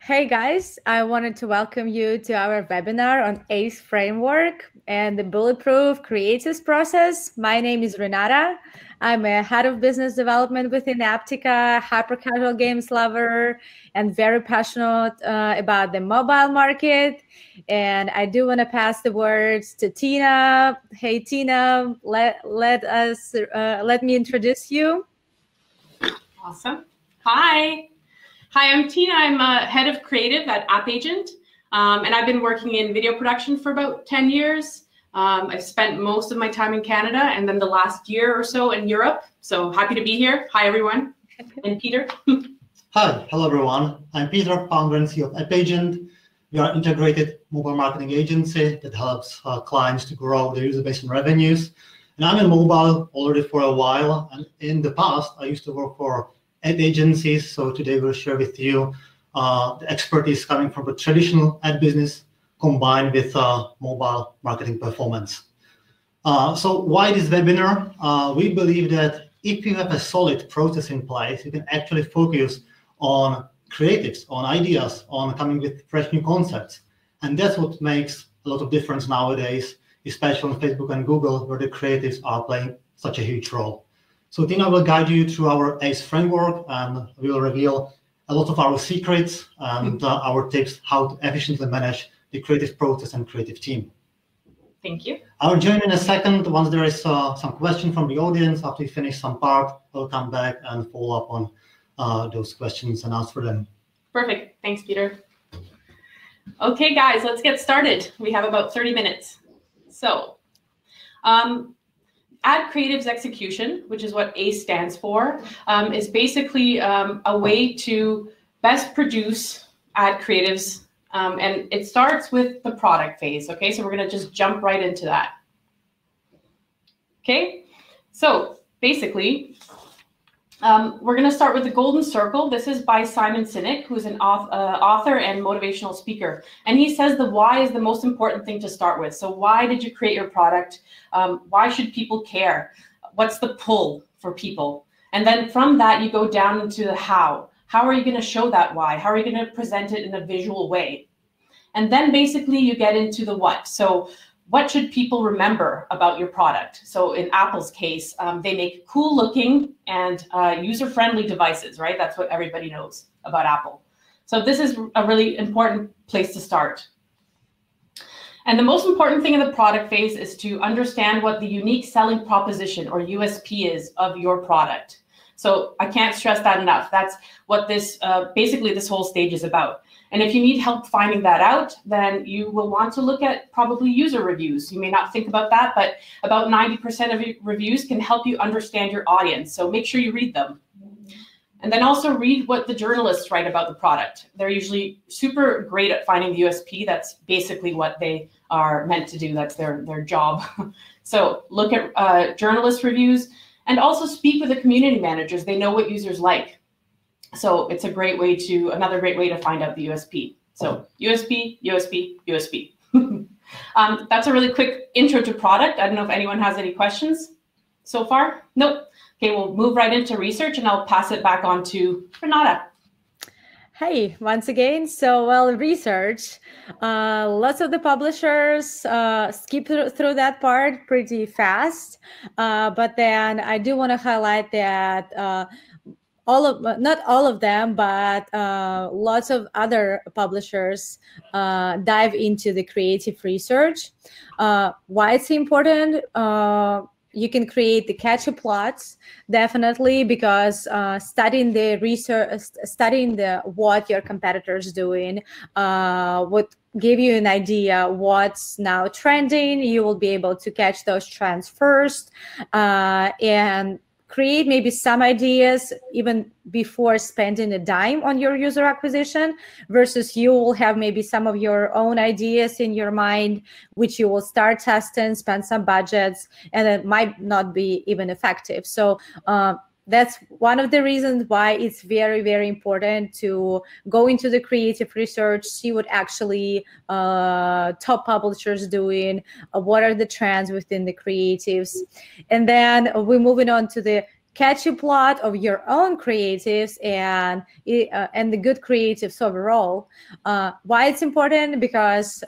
Hey guys, I wanted to welcome you to our webinar on ACE framework and the bulletproof creatives process. My name is Renata. I'm a head of business development within Aptica, hyper casual games lover, and very passionate about the mobile market. And I do want to pass the words to Tina. Hey Tina, let me introduce you. Awesome. Hi, I'm Tina. I'm head of creative at App Agent, and I've been working in video production for about 10 years. I've spent most of my time in Canada and then the last year or so in Europe. So happy to be here. Hi, everyone. And Peter. Hi, hello, everyone. I'm Peter, founder and CEO of App Agent. We are an integrated mobile marketing agency that helps clients to grow their user base and revenues. And I'm in mobile already for a while. And in the past, I used to work for ad agencies. So today we'll share with you the expertise coming from the traditional ad business combined with mobile marketing performance. So why this webinar? We believe that if you have a solid process in place, you can actually focus on creatives, on ideas, on coming with fresh new concepts. And that's what makes a lot of difference nowadays, especially on Facebook and Google, where the creatives are playing such a huge role. So Tina will guide you through our ACE framework, and we will reveal a lot of our secrets and our tips how to efficiently manage the creative process and creative team. Thank you. I'll join in a second once there is some question from the audience. After we finish some part, I'll come back and follow up on those questions and answer them. Perfect. Thanks, Peter. Okay, guys, let's get started. We have about 30 minutes. So, Ad Creatives Execution, which is what ACE stands for, is basically a way to best produce ad creatives, and it starts with the product phase. Okay, so we're going to just jump right into that. Okay, so basically, we're going to start with the Golden Circle. This is by Simon Sinek, who's an author and motivational speaker. And he says the why is the most important thing to start with. So why did you create your product? Why should people care? What's the pull for people? And then from that, you go down into the how. How are you going to show that why? How are you going to present it in a visual way? And then basically you get into the what. So what should people remember about your product? So in Apple's case, they make cool looking and user-friendly devices, right? That's what everybody knows about Apple. So this is a really important place to start. And the most important thing in the product phase is to understand what the unique selling proposition or USP is of your product. So I can't stress that enough. That's what this basically this whole stage is about. And if you need help finding that out, then you will want to look at probably user reviews. You may not think about that, but about 90% of your reviews can help you understand your audience. So make sure you read them. And then also read what the journalists write about the product. They're usually super great at finding the USP. That's basically what they are meant to do. That's their job. So look at journalist reviews and also speak with the community managers. They know what users like. So it's a great way to, another great way to find out the USP. So USP, USP, USP. That's a really quick intro to product. I don't know if anyone has any questions so far. Nope. Okay, we'll move right into research and I'll pass it back on to Renata. Hey, once again, so well, research. Lots of the publishers skip through that part pretty fast, but then I do want to highlight that not all of them, but lots of other publishers dive into the creative research. Why it's important? You can create the catchy plots, definitely, because studying the research, studying what your competitors doing, would give you an idea what's now trending. You will be able to catch those trends first, and create maybe some ideas even before spending a dime on your user acquisition, versus you will have maybe some of your own ideas in your mind, which you will start testing, spend some budgets, and it might not be even effective. So that's one of the reasons why it's very, very important to go into the creative research, see what actually top publishers doing, what are the trends within the creatives. And then we're moving on to the catchy plot of your own creatives and the good creatives overall. Why it's important? Because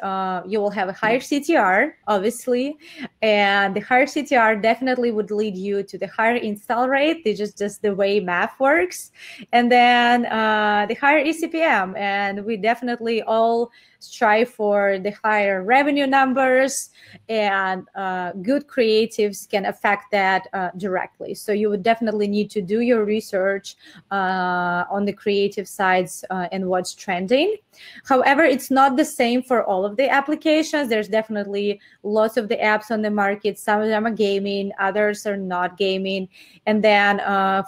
you will have a higher CTR, obviously, and the higher CTR definitely would lead you to the higher install rate. This is just the way math works. And then the higher eCPM, and we definitely all strive for the higher revenue numbers, and good creatives can affect that directly. So you would definitely need to do your research on the creative sides and what's trending. However, it's not the same for all of the applications. There's definitely lots of the apps on the market. Some of them are gaming, others are not gaming. And then,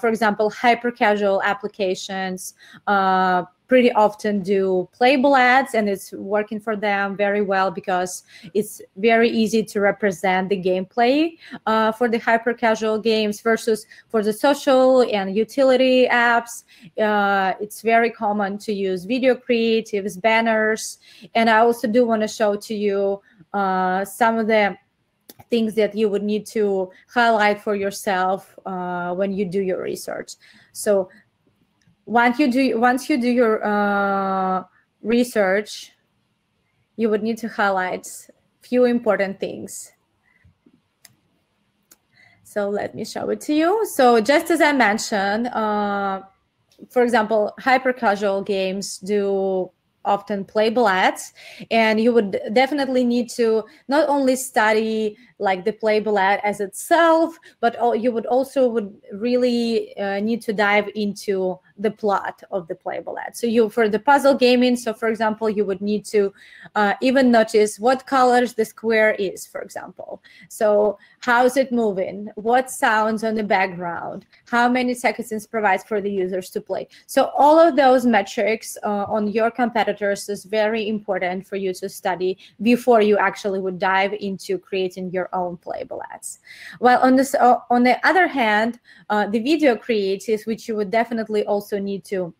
for example, hyper-casual applications pretty often do playable ads, and it's working for them very well because it's very easy to represent the gameplay for the hyper casual games versus for the social and utility apps. It's very common to use video creatives, banners, and I also do want to show to you some of the things that you would need to highlight for yourself when you do your research. So once you do your research, you would need to highlight a few important things. So let me show it to you. So just as I mentioned, for example, hyper casual games do often playable ads, and you would definitely need to not only study like the playable ad as itself, but you would really need to dive into the plot of the playable ad. So for the puzzle gaming, so for example, you would need to even notice what colors the square is, for example. So how is it moving? What sounds on the background? How many seconds it provides for the users to play? So all of those metrics on your competitors is very important for you to study before you actually would dive into creating your own playable ads. Well, on the other hand, the video creatives, which you would definitely also need to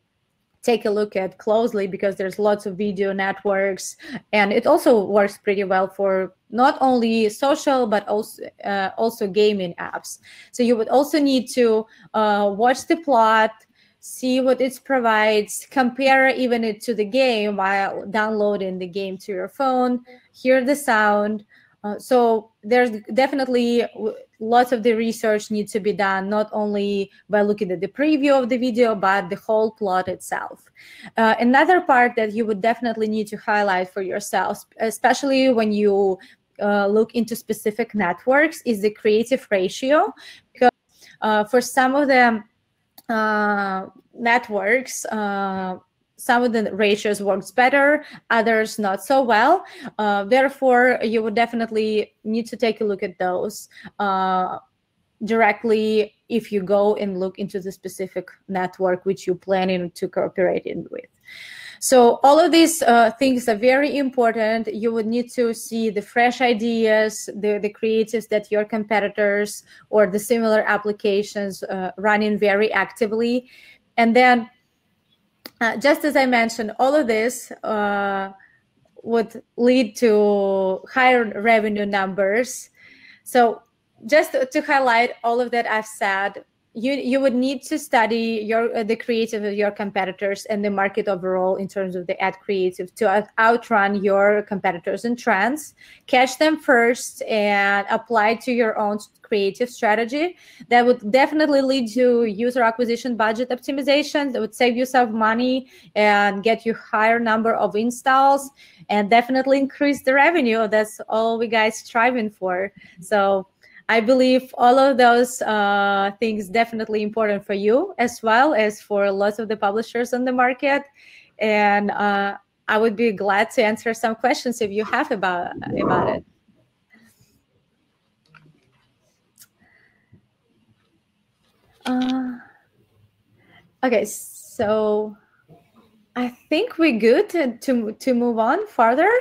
take a look at closely, because there's lots of video networks, and it also works pretty well for not only social but also gaming apps. So you would also need to watch the plot, see what it provides, compare even it to the game while downloading the game to your phone, hear the sound. So there's definitely lots of the research needs to be done, not only by looking at the preview of the video, but the whole plot itself. Another part that you would definitely need to highlight for yourself, especially when you look into specific networks, is the creative ratio. Because for some of the networks, some of the ratios works better, others not so well. Therefore, you would definitely need to take a look at those directly if you go and look into the specific network which you're planning to cooperate in with. So all of these things are very important. You would need to see the fresh ideas, the creatives that your competitors or the similar applications running very actively. And then, just as I mentioned, all of this would lead to higher revenue numbers. So just to highlight all of that I've said, you would need to study the creative of your competitors and the market overall in terms of the ad creative to outrun your competitors in trends, catch them first, and apply to your own creative strategy. That would definitely lead to user acquisition budget optimization. That would save you some money and get you higher number of installs, and definitely increase the revenue. That's all we guys striving for. So I believe all of those things definitely important for you as well as for lots of the publishers on the market. And I would be glad to answer some questions if you have about it. Okay, so I think we're good to move on further.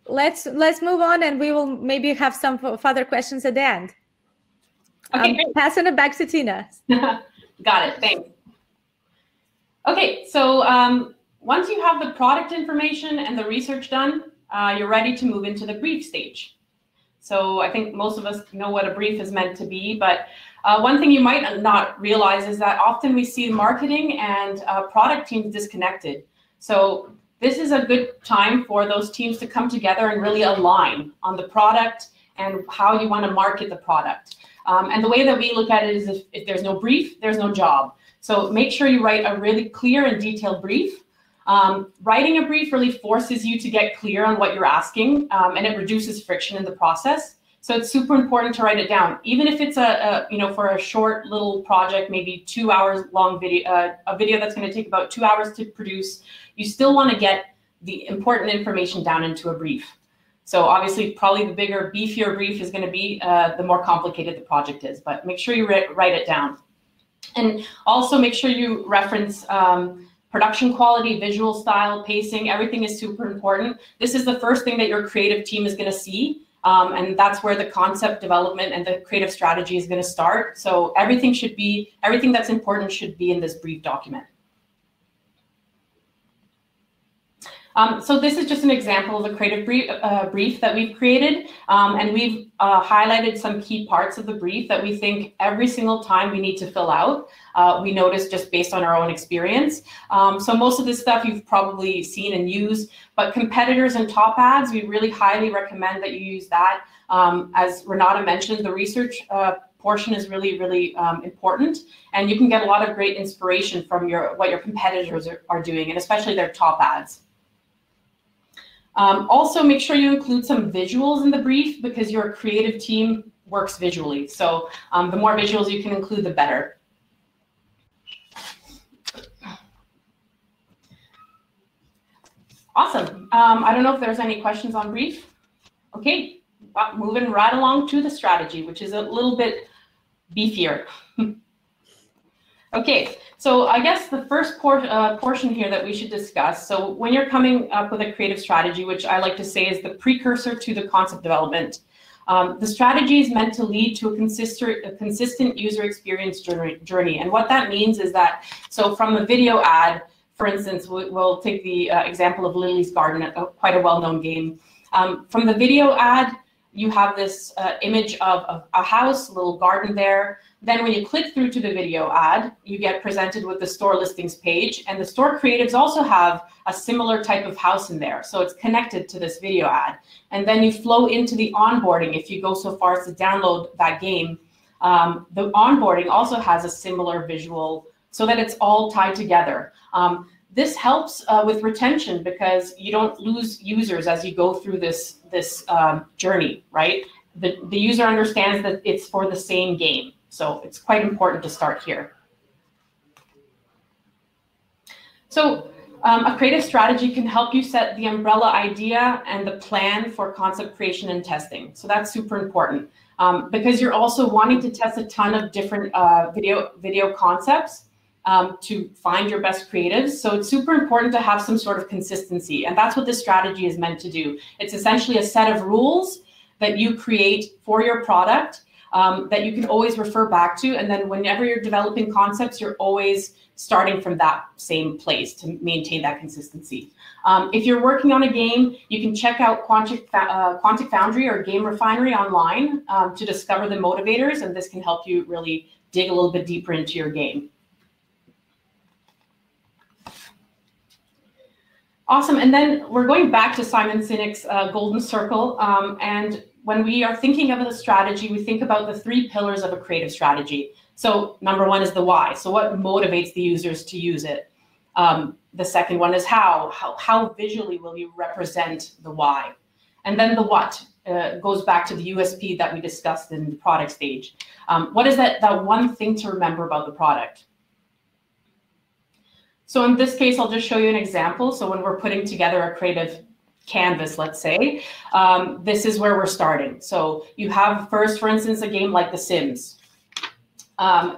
Let's move on, and we will maybe have some further questions at the end. Okay, great. Passing it back to Tina. Got it. Thanks. Okay, so once you have the product information and the research done, you're ready to move into the brief stage. So I think most of us know what a brief is meant to be, but one thing you might not realize is that often we see marketing and product teams disconnected. So this is a good time for those teams to come together and really align on the product and how you want to market the product. And the way that we look at it is if there's no brief, there's no job. So make sure you write a really clear and detailed brief. Writing a brief really forces you to get clear on what you're asking, and it reduces friction in the process. So it's super important to write it down, even if it's for a short little project, maybe 2 hours long video, a video that's going to take about 2 hours to produce. You still want to get the important information down into a brief. So obviously, probably the bigger, beefier brief is going to be, the more complicated the project is. But make sure you write it down, and also make sure you reference production quality, visual style, pacing. Everything is super important. This is the first thing that your creative team is going to see, and that's where the concept development and the creative strategy is going to start. So everything that's important should be in this brief document. So this is just an example of a creative brief that we've created, and we've highlighted some key parts of the brief that we think every single time we need to fill out. We noticed just based on our own experience. So most of this stuff you've probably seen and used, but competitors and top ads, we really highly recommend that you use that. As Renata mentioned, the research portion is really, really important, and you can get a lot of great inspiration from what your competitors are doing, and especially their top ads. Also, make sure you include some visuals in the brief because your creative team works visually. So the more visuals you can include, the better. Awesome. I don't know if there's any questions on brief. Okay, moving right along to the strategy, which is a little bit beefier. Okay, so I guess the first portion here that we should discuss, so when you're coming up with a creative strategy, which I like to say is the precursor to the concept development, the strategy is meant to lead to a consistent user experience journey. And what that means is that, so from a video ad, for instance, we'll take the example of Lily's Garden, quite a well-known game. From the video ad, you have this image of a house, a little garden there. Then when you click through to the video ad, you get presented with the store listings page, and the store creatives also have a similar type of house in there. So it's connected to this video ad. And then you flow into the onboarding if you go so far as to download that game. The onboarding also has a similar visual so that it's all tied together. This helps with retention because you don't lose users as you go through this journey, right? The user understands that it's for the same game. So it's quite important to start here. So a creative strategy can help you set the umbrella idea and the plan for concept creation and testing. So that's super important because you're also wanting to test a ton of different video concepts to find your best creatives. So it's super important to have some sort of consistency. And that's what this strategy is meant to do. It's essentially a set of rules that you create for your product that you can always refer back to. And then whenever you're developing concepts, you're always starting from that same place to maintain that consistency. If you're working on a game, you can check out Quantic Foundry or Game Refinery online to discover the motivators, and this can help you really dig a little bit deeper into your game. Awesome, and then we're going back to Simon Sinek's Golden Circle, and when we are thinking of a strategy, we think about the 3 pillars of a creative strategy. So number 1 is the why. So what motivates the users to use it? The second one is how visually will you represent the why? And then the what goes back to the USP that we discussed in the product stage. What is that one thing to remember about the product? So in this case, I'll just show you an example. So when we're putting together a creative canvas, let's say, this is where we're starting. So you have first, for instance, a game like The Sims.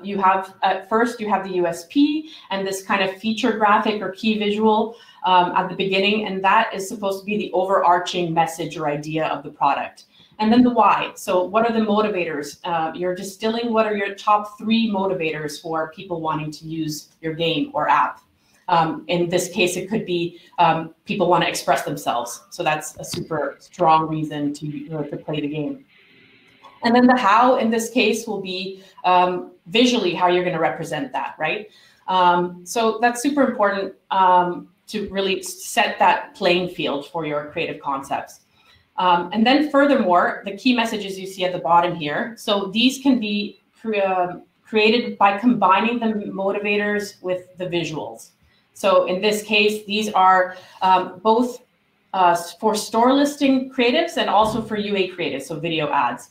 You have at first you have the USP and this kind of feature graphic or key visual at the beginning, and that is supposed to be the overarching message or idea of the product. And then the why. So what are the motivators? You're distilling what are your top 3 motivators for people wanting to use your game or app. In this case, it could be people want to express themselves. So that's a super strong reason to play the game. And then the how in this case will be visually how you're going to represent that, right? So that's super important to really set that playing field for your creative concepts. And then furthermore, the key messages you see at the bottom here. So these can be created by combining the motivators with the visuals. So in this case, these are both for store listing creatives and also for UA creatives, so video ads.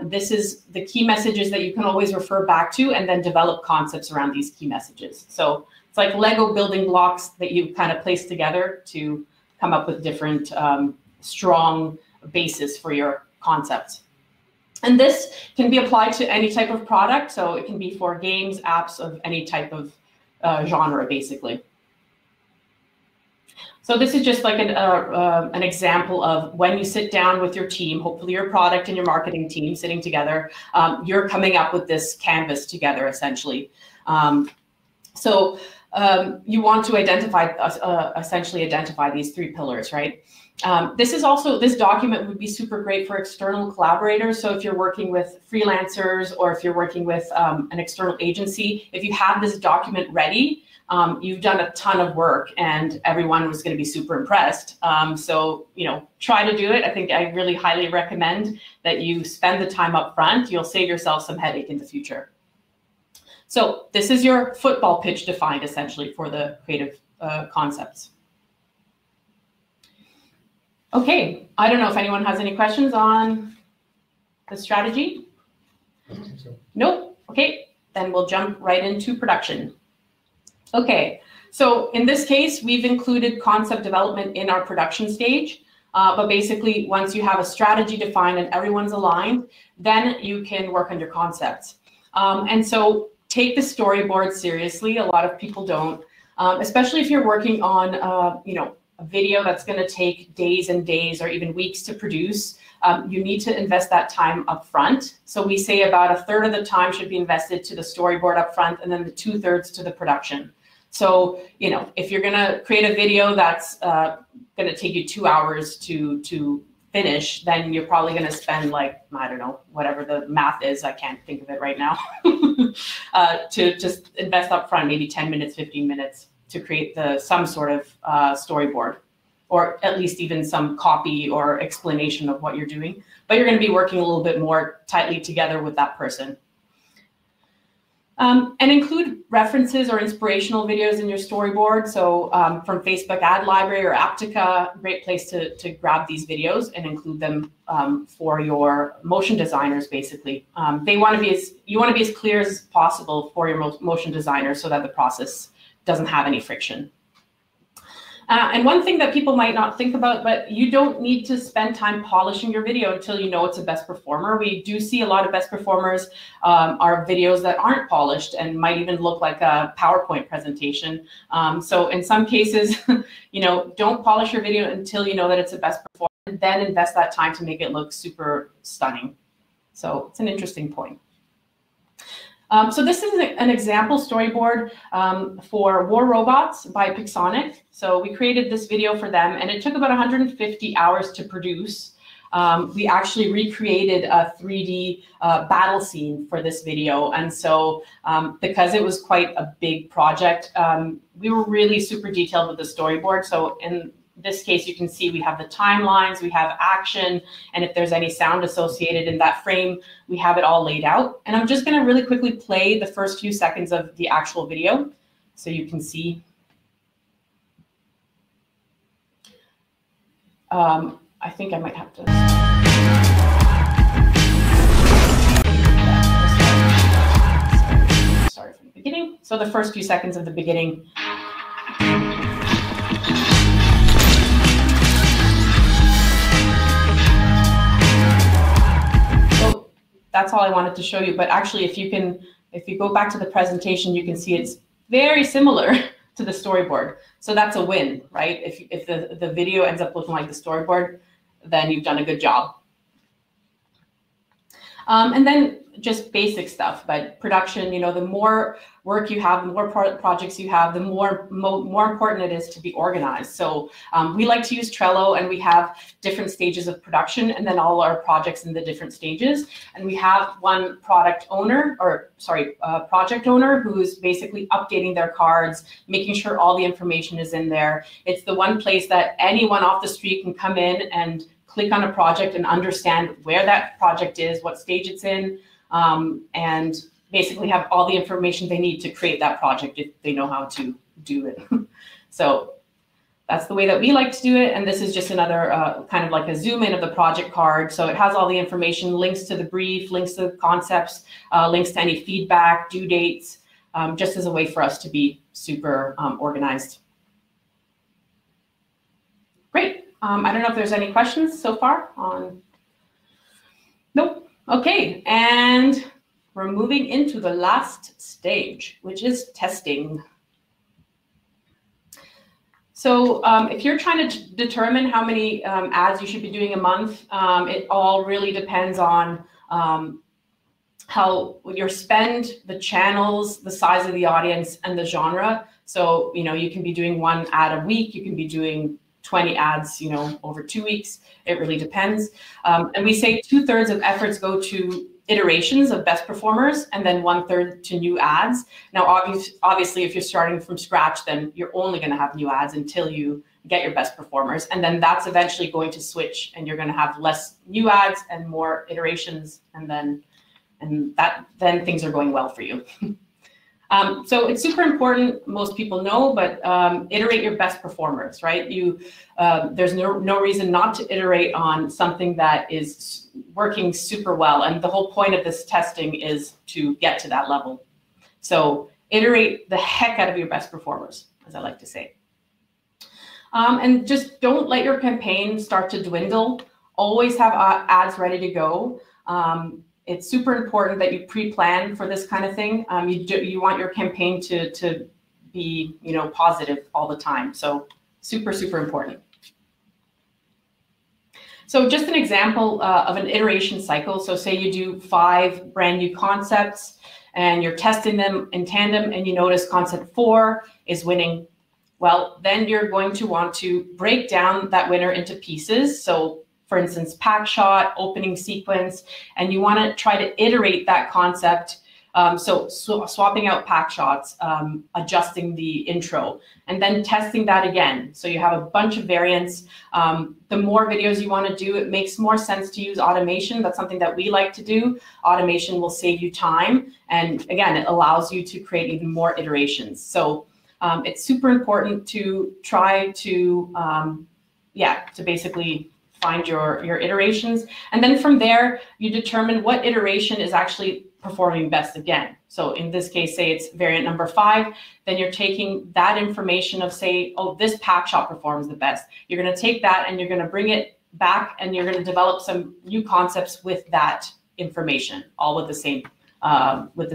This is the key messages that you can always refer back to and then develop concepts around these key messages. So it's like Lego building blocks that you kind of place together to come up with different strong basis for your concepts. And this can be applied to any type of product. So it can be for games, apps of any type of genre, basically. So this is just like an example of when you sit down with your team, hopefully your product and your marketing team sitting together, you're coming up with this canvas together, essentially. So you want to essentially identify these three pillars, right? This document would be super great for external collaborators. So if you're working with freelancers or if you're working with an external agency, if you have this document ready, you've done a ton of work and everyone was going to be super impressed. So, try to do it. I think I really highly recommend that you spend the time up front. You'll save yourself some headache in the future. So this is your football pitch defined essentially for the creative concepts. Okay, I don't know if anyone has any questions on the strategy. I don't think so. Nope. Okay, then we'll jump right into production. Okay, so in this case, we've included concept development in our production stage. But basically, once you have a strategy defined and everyone's aligned, then you can work on your concepts. And so take the storyboard seriously. A lot of people don't, especially if you're working on, a video that's going to take days and days or even weeks to produce. You need to invest that time up front. So we say about a third of the time should be invested to the storyboard up front and then the 2/3 to the production. So, if you're going to create a video that's going to take you 2 hours to finish, then you're probably going to spend whatever the math is. I can't think of it right now. To just invest up front, maybe 10 minutes, 15 minutes to create some sort of storyboard, or at least even some copy or explanation of what you're doing. But you're going to be working a little bit more tightly together with that person. And include references or inspirational videos in your storyboard. So from Facebook Ad Library or Aptica, great place to grab these videos and include them for your motion designers, basically. You want to be as clear as possible for your motion designers so that the process doesn't have any friction. And one thing that people might not think about, but you don't need to spend time polishing your video until you know it's a best performer. We do see a lot of best performers are videos that aren't polished and might even look like a PowerPoint presentation. So in some cases, don't polish your video until you know that it's a best performer, and then invest that time to make it look super stunning. So it's an interesting point. So this is an example storyboard for War Robots by Pixonic. So we created this video for them, and it took about 150 hours to produce. We actually recreated a 3D battle scene for this video. And so because it was quite a big project, we were really super detailed with the storyboard. So in this case, you can see we have the timelines, we have action, and if there's any sound associated in that frame, we have it all laid out. And I'm just going to really quickly play the first few seconds of the actual video so you can see. I think I might have to. Start from the beginning. So the first few seconds of the beginning. That's all I wanted to show you. But actually, if you go back to the presentation, you can see it's very similar to the storyboard. So that's a win, right? If the video ends up looking like the storyboard, then you've done a good job. And then just basic stuff, but production, the more work you have, the more projects you have, the more important it is to be organized. So we like to use Trello, and we have different stages of production, and then all our projects in the different stages. And we have one project owner who's basically updating their cards, making sure all the information is in there. It's the one place that anyone off the street can come in and click on a project and understand where that project is, what stage it's in, and basically have all the information they need to create that project if they know how to do it. So that's the way that we like to do it. And this is just another kind of like a zoom in of the project card. So it has all the information, links to the brief, links to the concepts, links to any feedback, due dates, just as a way for us to be super organized. Great. I don't know if there's any questions so far on. Nope. Okay, and we're moving into the last stage, which is testing. So if you're trying to determine how many ads you should be doing a month, it all really depends on how your spend, the channels, the size of the audience, and the genre. So, you can be doing 1 ad a week, you can be doing 20 ads, over 2 weeks. It really depends. And we say 2/3 of efforts go to iterations of best performers, and then 1/3 to new ads. Now, obviously, if you're starting from scratch, then you're only going to have new ads until you get your best performers. And then that's eventually going to switch, and you're going to have less new ads and more iterations. And then things are going well for you. So it's super important, most people know, but iterate your best performers, right? There's no reason not to iterate on something that is working super well. And the whole point of this testing is to get to that level. So iterate the heck out of your best performers, as I like to say. And just don't let your campaign start to dwindle. Always have ads ready to go. It's super important that you pre-plan for this kind of thing. You want your campaign to be, positive all the time. So super, super important. So just an example of an iteration cycle. So say you do 5 brand new concepts and you're testing them in tandem, and you notice concept 4 is winning. Well, then you're going to want to break down that winner into pieces. So for instance, pack shot, opening sequence, and you want to try to iterate that concept. So swapping out pack shots, adjusting the intro, and then testing that again. So you have a bunch of variants. The more videos you want to do, it makes more sense to use automation. That's something that we like to do. Automation will save you time. And again, it allows you to create even more iterations. So it's super important to try to, to basically find your iterations. And then from there, you determine what iteration is actually performing best again. So in this case, say it's variant number 5, then you're taking that information of say, oh, this pack shot performs the best. You're going to take that and you're going to bring it back, and you're going to develop some new concepts with that information, all with the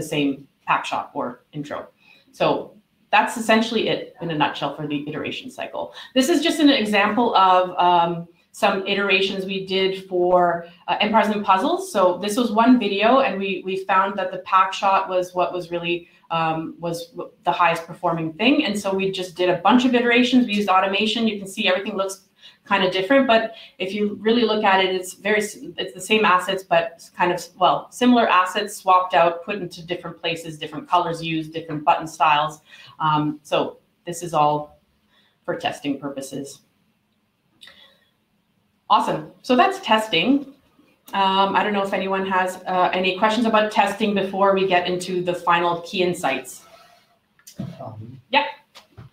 same pack shot or intro. So that's essentially it in a nutshell for the iteration cycle. This is just an example of some iterations we did for Empires and Puzzles. So this was one video, and we found that the pack shot was what was really was the highest performing thing. And so we just did a bunch of iterations. We used automation. You can see everything looks kind of different, but if you really look at it, it's the same assets, but kind of, well, similar assets swapped out, put into different places, different colors used, different button styles. So this is all for testing purposes. Awesome. So that's testing. I don't know if anyone has any questions about testing before we get into the final key insights. Yeah,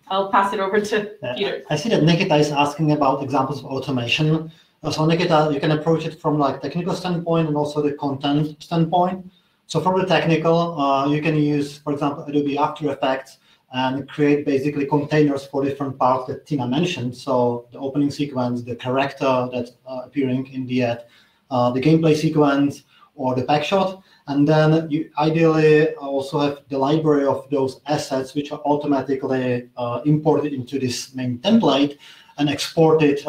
I'll pass it over to Peter. I see that Nikita is asking about examples of automation. So Nikita, you can approach it from like technical standpoint and also the content standpoint. So from the technical, you can use, for example, Adobe After Effects and create basically containers for different parts that Tina mentioned. So the opening sequence, the character that's appearing in the ad, the gameplay sequence, or the pack shot. And then you ideally also have the library of those assets, which are automatically imported into this main template and exported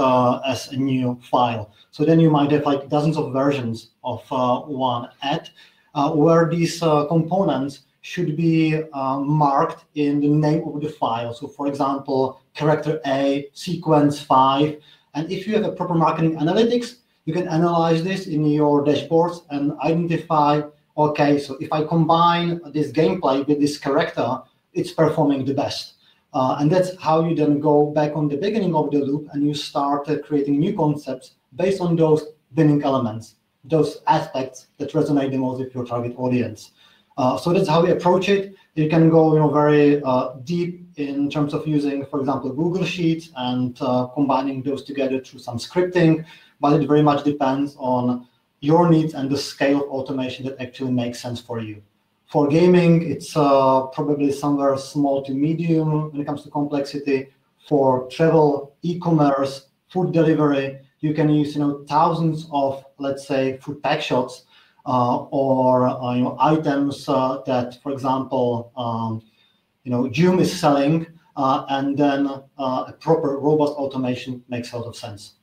as a new file. So then you might have like dozens of versions of one ad, where these components should be marked in the name of the file. So for example, character A, sequence 5. And if you have a proper marketing analytics, you can analyze this in your dashboards and identify, okay, so if I combine this gameplay with this character, it's performing the best. And that's how you then go back on the beginning of the loop and you start creating new concepts based on those winning elements, those aspects that resonate the most with your target audience. So that's how we approach it. You can go very deep in terms of using, for example, Google Sheets and combining those together through some scripting, but it very much depends on your needs and the scale of automation that actually makes sense for you. For gaming, it's probably somewhere small to medium when it comes to complexity. For travel, e-commerce, food delivery, you can use thousands of, let's say, food pack shots or items that, for example, Joom is selling, and then a proper robust automation makes a lot of sense.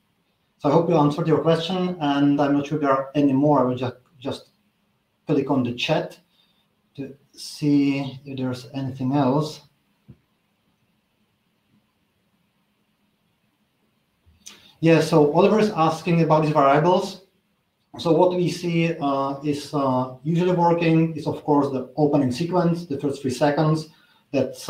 So I hope you answered your question, and I'm not sure there are any more. I will just click on the chat to see if there's anything else. Yeah, so Oliver is asking about these variables. So what we see is usually working is, of course, the opening sequence, the first 3 seconds. That's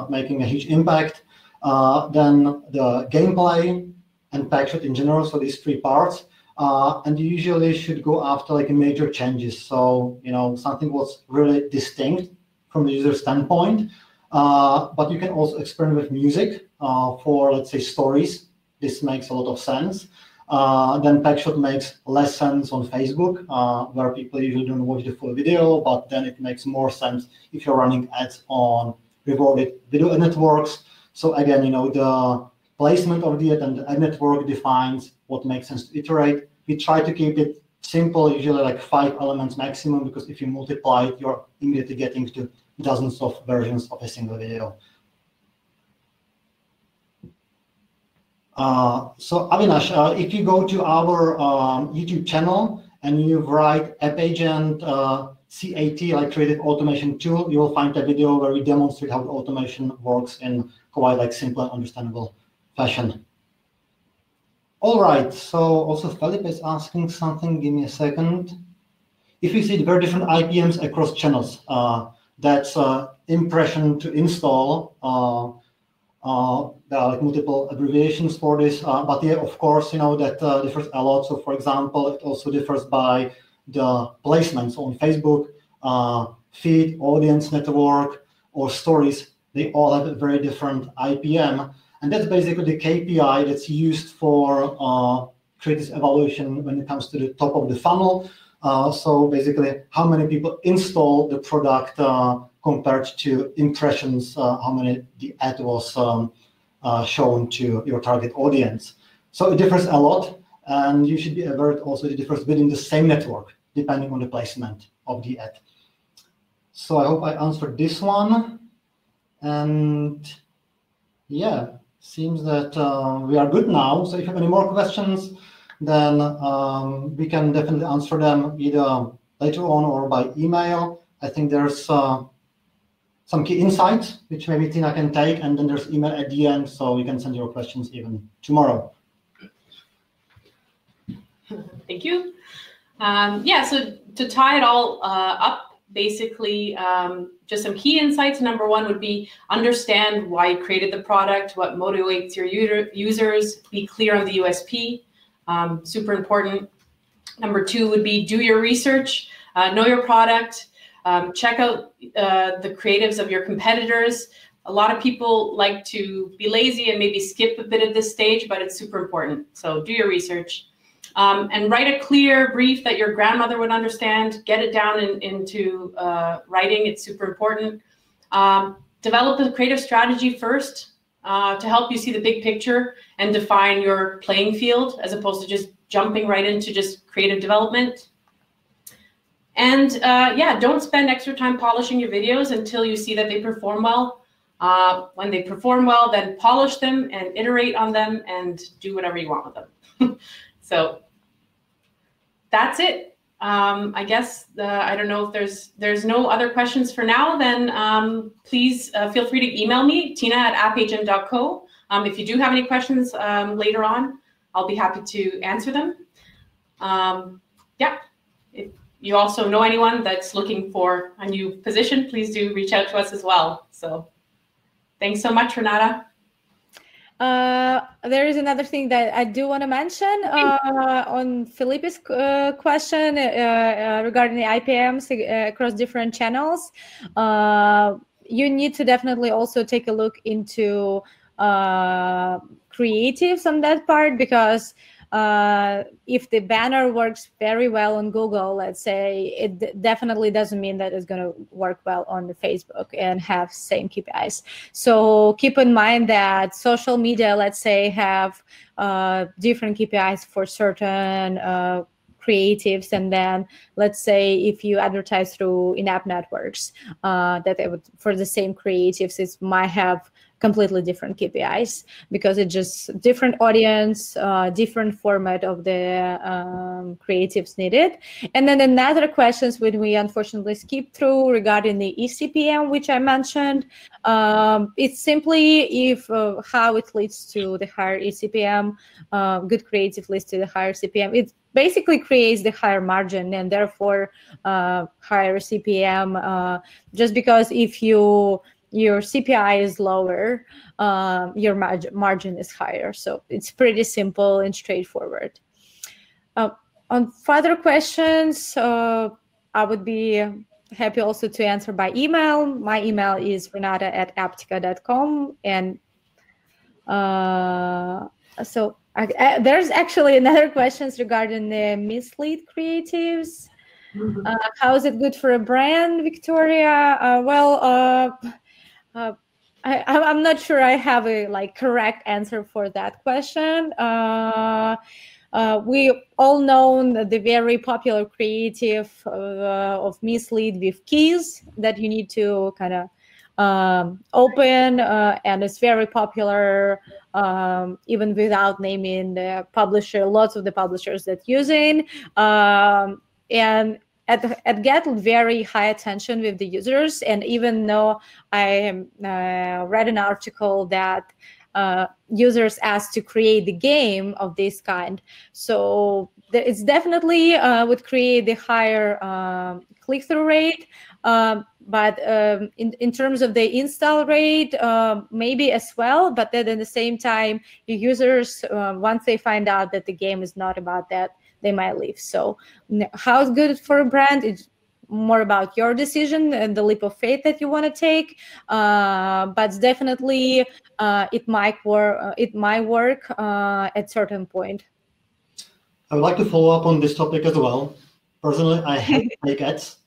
making a huge impact. Then the gameplay and packshot in general, so these 3 parts. And you usually should go after like major changes. So, something was really distinct from the user standpoint. But you can also experiment with music for, let's say, stories. This makes a lot of sense. Then packshot makes less sense on Facebook, where people usually don't watch the full video, but then it makes more sense if you're running ads on rewarded video networks. So again, the placement of the ad and the ad network defines what makes sense to iterate. We try to keep it simple, usually like 5 elements maximum, because if you multiply it, you're immediately getting to dozens of versions of a single video. So Avinash, if you go to our YouTube channel and you write App Agent CAT, like Creative Automation Tool, you will find a video where we demonstrate how the automation works in quite like simple and understandable fashion. All right, so also Felipe is asking something, give me a second. If you see very different IPMs across channels, that's impression to install. There are like multiple abbreviations for this, but yeah, of course, that differs a lot. So for example, it also differs by the placements on Facebook, feed, audience network, or stories. They all have a very different IPM. And that's basically the KPI that's used for creative evaluation when it comes to the top of the funnel. So basically, how many people install the product compared to impressions, how many the ad was shown to your target audience. So it differs a lot, and you should be aware also it differs within the same network, depending on the placement of the ad. So I hope I answered this one. And yeah, seems that we are good now. So if you have any more questions, then we can definitely answer them either later on or by email. I think there's some key insights, which maybe Tina can take, and then there's email at the end, so you can send your questions even tomorrow. Thank you. Yeah, so to tie it all up, basically, just some key insights. Number 1 would be understand why you created the product, what motivates your users, be clear on the USP, super important. Number 2 would be do your research, know your product, check out the creatives of your competitors. A lot of people like to be lazy and maybe skip a bit of this stage, but it's super important. So do your research. And write a clear brief that your grandmother would understand. Get it down into writing. It's super important. Develop a creative strategy first to help you see the big picture and define your playing field, as opposed to just jumping right into just creative development. And yeah, don't spend extra time polishing your videos until you see that they perform well. When they perform well, then polish them and iterate on them and do whatever you want with them. So that's it. I guess I don't know if there's no other questions for now. Then please feel free to email me, tina@appagent.co. If you do have any questions later on, I'll be happy to answer them. Yeah, if you also know anyone that's looking for a new position, please do reach out to us as well. So thanks so much, Renata. There is another thing that I do want to mention on Felipe's question regarding the IPMs across different channels. You need to definitely also take a look into creatives on that part, because if the banner works very well on Google, let's say, it definitely doesn't mean that it's going to work well on the Facebook and have same KPIs. So keep in mind that social media, let's say, have different KPIs for certain creatives, and then let's say if you advertise through in-app networks, that they would, for the same creatives, it might have completely different KPIs, because it's just different audience, different format of the creatives needed. And then another questions which we unfortunately skipped through regarding the eCPM, which I mentioned. It's simply if how it leads to the higher eCPM. Good creative leads to the higher CPM. It basically creates the higher margin and therefore higher CPM. Just because if your CPI is lower, your margin is higher. So it's pretty simple and straightforward. On further questions, I would be happy also to answer by email. My email is renata@apptica.com. And so there's actually another questions regarding the mislead creatives. How is it good for a brand, Victoria? I'm not sure I have a correct answer for that question. We all know the very popular creative of mislead with keys that you need to kind of open, and it's very popular even without naming the publisher. Lots of the publishers that using, and at get very high attention with the users. And even though I read an article that users asked to create the game of this kind, so it's definitely would create the higher click-through rate. But in terms of the install rate, maybe as well. But then at the same time, your users, once they find out that the game is not about that, they might leave. So how it's good for a brand is more about your decision and the leap of faith that you want to take. But definitely it might work at certain point. I would like to follow up on this topic as well. Personally, I hate fake ads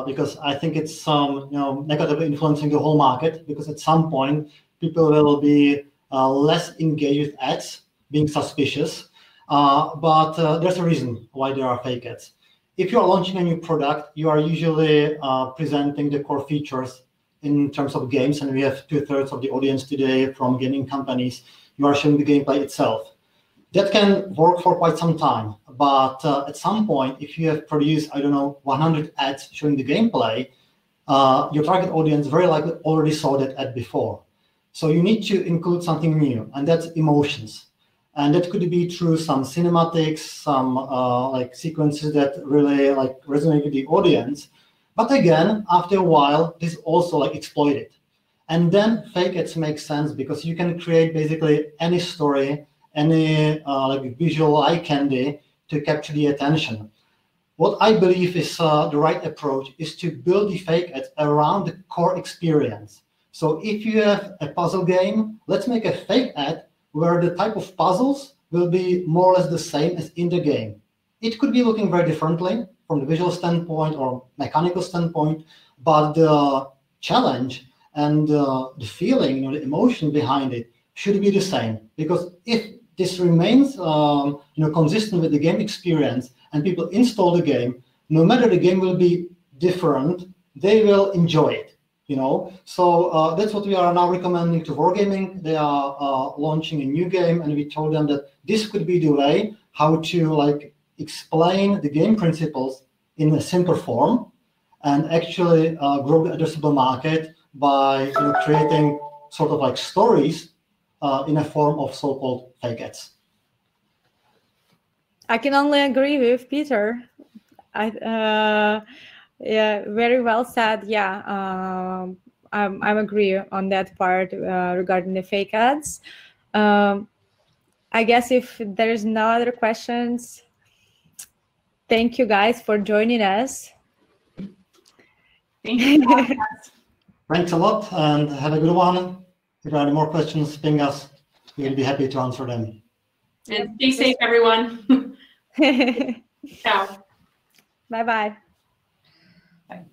because I think it's negatively influencing the whole market, because at some point people will be less engaged with ads, being suspicious. But there's a reason why there are fake ads. If you are launching a new product, you are usually presenting the core features in terms of games, and we have 2/3 of the audience today from gaming companies. You are showing the gameplay itself. That can work for quite some time, but at some point, if you have produced, 100 ads showing the gameplay, your target audience very likely already saw that ad before. So you need to include something new, and that's emotions. And that could be through some cinematics, some sequences that really resonate with the audience. But again, after a while, this is also exploited. And then fake ads make sense, because you can create basically any story, any visual eye candy to capture the attention. What I believe is the right approach is to build the fake ads around the core experience. So if you have a puzzle game, let's make a fake ad where the type of puzzles will be more or less the same as in the game. It could be looking very differently from the visual standpoint or mechanical standpoint, but the challenge and the feeling, the emotion behind it should be the same. Because if this remains consistent with the game experience and people install the game, no matter the game will be different, they will enjoy it. So that's what we are now recommending to Wargaming. They are launching a new game, and we told them that this could be the way how to explain the game principles in a simple form and actually grow the addressable market by creating sort of stories in a form of so-called fake ads. I can only agree with Peter. Yeah, very well said. Yeah, I'm agree on that part regarding the fake ads. I guess if there's no other questions, thank you guys for joining us. Thank you. Thanks a lot, and have a good one. If there are any more questions, ping us. We'll be happy to answer them. And stay safe, everyone. Ciao. Bye-bye. Bye.